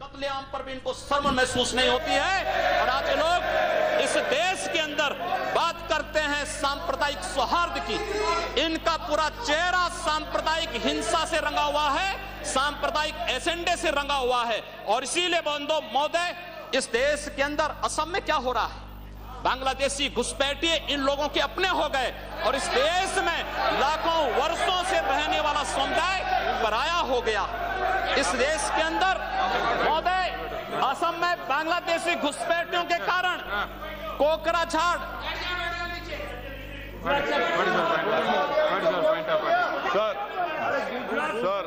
कत्लेआम पर भी इनको शर्म महसूस नहीं होती है। और आज लोग इस देश के अंदर बात करते हैं सांप्रदायिक सौहार्द की, इनका पूरा चेहरा सांप्रदायिक हिंसा से रंगा हुआ है, सांप्रदायिक एजेंडे से रंगा हुआ है। और इसीलिए बंधु महोदय, इस देश के अंदर असम में क्या हो रहा है, बांग्लादेशी घुसपैठिए इन लोगों के अपने हो गए और इस देश में लाखों वर्षों से रहने वाला समुदाय पराया हो गया। इस देश के अंदर महोदय, असम में बांग्लादेशी घुसपैठियों के कारण Kokrajhar Sir,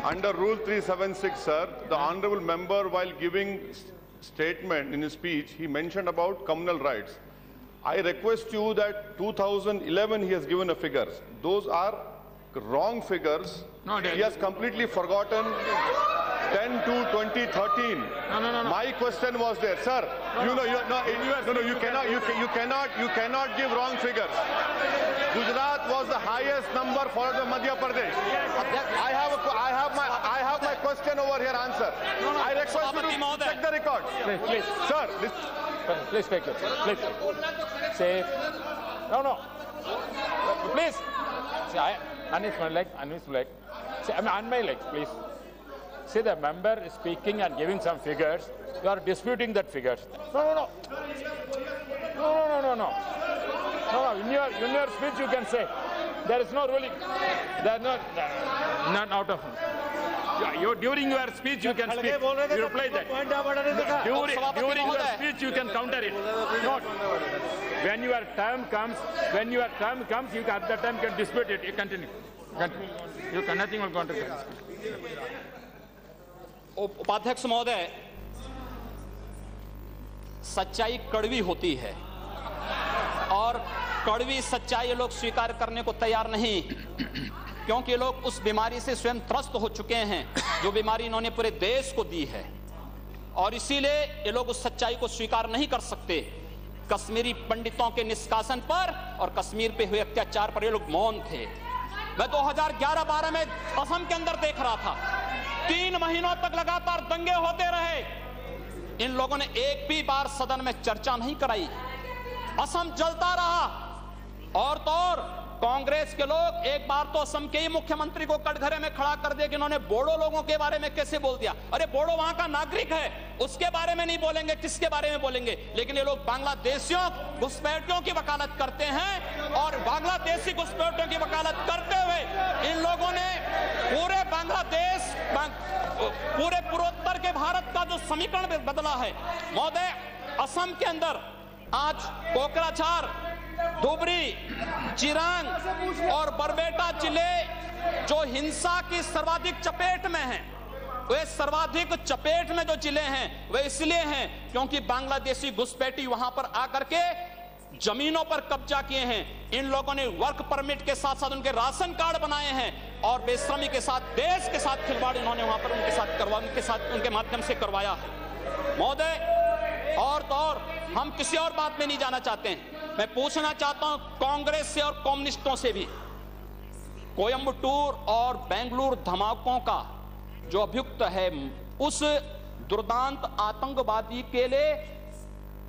under Rule 376, sir, the honourable member, while giving statement in his speech, he mentioned about communal rights. I request you that 2011 he has given a figures. Those are wrong figures. No, he has completely forgotten 10 to 2013. No. My question was there, sir. You cannot give wrong figures. Gujarat was the highest number followed by Madhya Pradesh. I have my question over here answer. I request you to check the record. Please. Sir, Please take it. Please. Say. No. Please. See, unmute my leg. Say, on my leg, please. See, the member is speaking and giving some figures. You are disputing that figures. No. In your speech you can say there is no ruling. There is not out of. During your speech you can speak. You reply that. During your speech you can counter it. Not when your term comes. You at that time can dispute it. You continue. You can nothing will counter it. उपाध्यक्ष महोदय, सच्चाई कड़वी होती है और कड़वी सच्चाई लोग स्वीकार करने को तैयार नहीं, क्योंकि लोग उस बीमारी से स्वयं त्रस्त हो चुके हैं जो बीमारी इन्होंने पूरे देश को दी है और इसीलिए ये लोग उस सच्चाई को स्वीकार नहीं कर सकते। कश्मीरी पंडितों के निष्कासन पर और कश्मीर पे हुए अत्याचार पर ये लोग मौन थे। मैं 2011-12 में असम के अंदर देख रहा था, 3 महीनों तक लगातार दंगे होते रहे, इन लोगों ने एक भी बार सदन में चर्चा नहीं कराई। असम जलता रहा और तो और कांग्रेस के लोग एक बार तो असम के ही मुख्यमंत्री को कटघरे में खड़ा कर दिया कि इन्होंने बोडो लोगों के बारे में कैसे बोल दिया। अरे बोडो वहां का नागरिक है, उसके बारे में नहीं बोलेंगे, किसके बारे में बोलेंगे? लेकिन ये लोग बांग्लादेशियों घुसपैठियों की वकालत करते हैं और बांग्लादेशी घुसपैठियों की वकालत करते हुए इन लोगों ने पूरे बांग्लादेश, पूरे पूर्वोत्तर के भारत का जो समीकरण बदला है। महोदय, असम के अंदर आज कोकराझार, धुबरी, चिरांग और बरबेटा जिले जो हिंसा की सर्वाधिक चपेट में हैं, वे सर्वाधिक चपेट में जो जिले हैं वे इसलिए हैं क्योंकि बांग्लादेशी घुसपैठी वहां पर आकर के जमीनों पर कब्जा किए हैं। इन लोगों ने वर्क परमिट के साथ साथ उनके राशन कार्ड बनाए हैं और बेश्रमी के साथ, देश के साथ खिलवाड़ इन्होंने वहां पर उनके माध्यम से करवाया है। महोदय, और तो और हम किसी और बात में नहीं जाना चाहते हैं, मैं पूछना चाहता हूं कांग्रेस से और कम्युनिस्टों से भी, कोयम्बटूर और बेंगलुरु धमाकों का जो अभियुक्त है, उस दुर्दांत आतंकवादी के लिए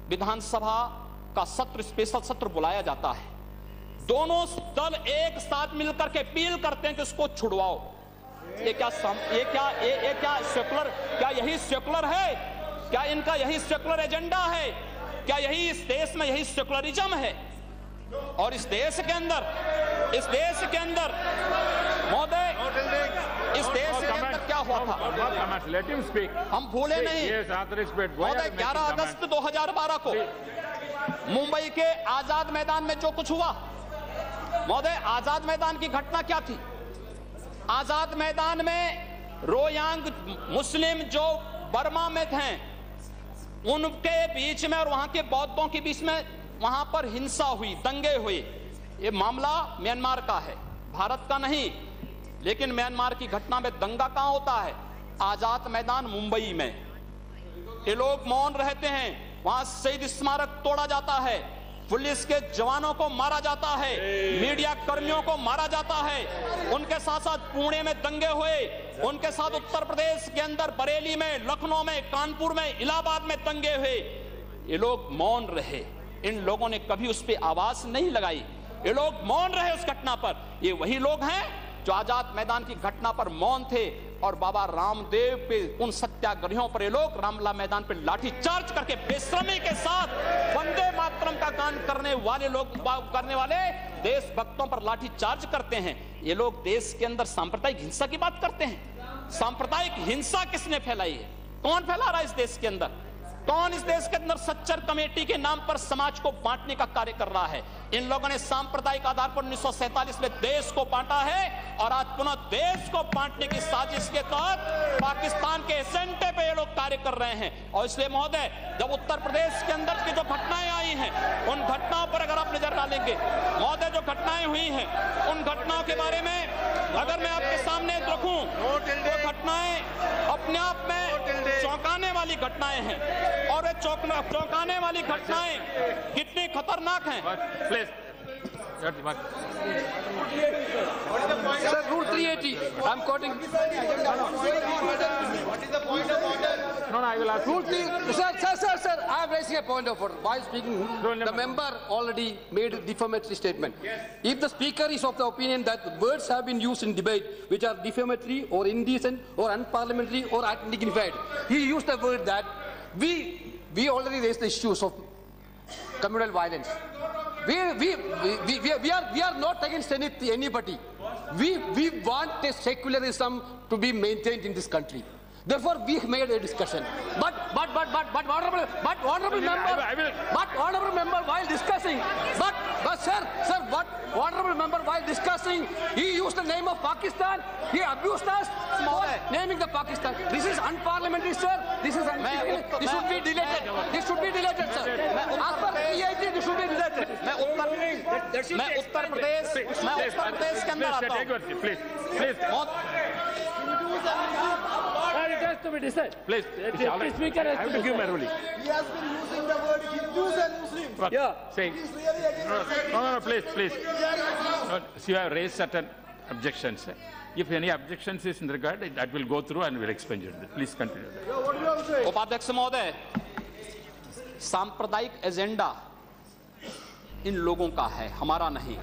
विधानसभा का सत्र, स्पेशल सत्र बुलाया जाता है। दोनों दल एक साथ मिलकर के अपील करते हैं कि उसको छुड़वाओ। ये क्या सेकुलर, क्या यही सेकुलर है? क्या इनका यही सेकुलर एजेंडा है? क्या यही इस देश में यही सेकुलरिज्म है? और इस देश के अंदर महोदय, इस देश के अंदर क्या हुआ था हम भूले नहीं। महोदय, 11 अगस्त 2012 को मुंबई के आजाद मैदान में जो कुछ हुआ, महोदय, आजाद मैदान की घटना क्या थी? आजाद मैदान में रोयांग मुस्लिम जो बर्मा में थे उनके बीच में और वहां के बौद्धों के बीच में वहां पर हिंसा हुई, दंगे हुए। ये मामला म्यांमार का है, भारत का नहीं। लेकिन म्यांमार की घटना में दंगा कहां होता है? आजाद मैदान मुंबई में। ये लोग मौन रहते हैं, वहां शहीद स्मारक तोड़ा जाता है, पुलिस के जवानों को मारा जाता है, मीडिया कर्मियों को मारा जाता है। उनके साथ साथ पुणे में दंगे हुए, उनके साथ उत्तर प्रदेश के अंदर बरेली में, लखनऊ में, कानपुर में, इलाहाबाद में दंगे हुए। ये लोग मौन रहे, इन लोगों ने कभी उस पर आवाज नहीं लगाई, ये लोग मौन रहे उस घटना पर। ये वही लोग हैं जो आजाद मैदान की घटना पर मौन थे और बाबा रामदेव पे, उन सत्याग्रहियों पर ये लोग रामलला मैदान पे लाठी चार्ज करके बेशर्मी के साथ वंदे मातरम का गान करने वाले लोग, करने वाले देशभक्तों पर लाठी चार्ज करते हैं। ये लोग देश के अंदर सांप्रदायिक हिंसा की बात करते हैं। सांप्रदायिक हिंसा किसने फैलाई है? कौन फैला रहा है इस देश के अंदर? कौन इस देश के अंदर सच्चर कमेटी के नाम पर समाज को बांटने का कार्य कर रहा है? इन लोगों ने सांप्रदायिक आधार पर 1947 में देश को बांटा है और आज पुनः देश को बांटने की साजिश के तहत पाकिस्तान के एजेंडे पे ये लोग कार्य कर रहे हैं। और इसलिए महोदय, जब उत्तर प्रदेश के अंदर की जो घटनाएं आई हैं, उन घटनाओं पर अगर आप नजर डालेंगे महोदय, जो घटनाएं हुई हैं, उन घटनाओं के बारे में अगर मैं आपके सामने रखूं तो घटनाएं अपने आप में चौंकाने वाली घटनाएं हैं। और ये चौंकाने वाली घटनाएं कितनी खतरनाक हैं। Sir, Rule 380. I'm quoting. What is the point of order? No, I will ask. Rule 3. Sir. I am raising a point of order. While speaking, the member already made a defamatory statement. If the speaker is of the opinion that words have been used in debate which are defamatory or indecent or unparliamentary or undignified, he used the word that we already raised the issues of communal violence. We are not against anybody. We want a secularism to be maintained in this country. Therefore, we made a discussion. But honorable member, while discussing, honorable member, while discussing, he used the name of Pakistan. He abused us for naming the Pakistan. This is unparliamentary, sir. This is unparliamentary. This should be deleted. This should be deleted, sir. As per PIT, this should be deleted. मैं उत्तर प्रदेश के अंदर आता हूँ। It has to be decided. Please, The speaker has I have to give my ruling. He has been using the word Hindus and Muslims. Yeah. Saying, It is really against no, please. No, so you have raised certain objections. If any objections is in regard, that will go through and will explain it. Please continue. What do you have to say? उपाध्यक्ष महोदय, सांप्रदायिक agenda इन लोगों का है, हमारा नहीं।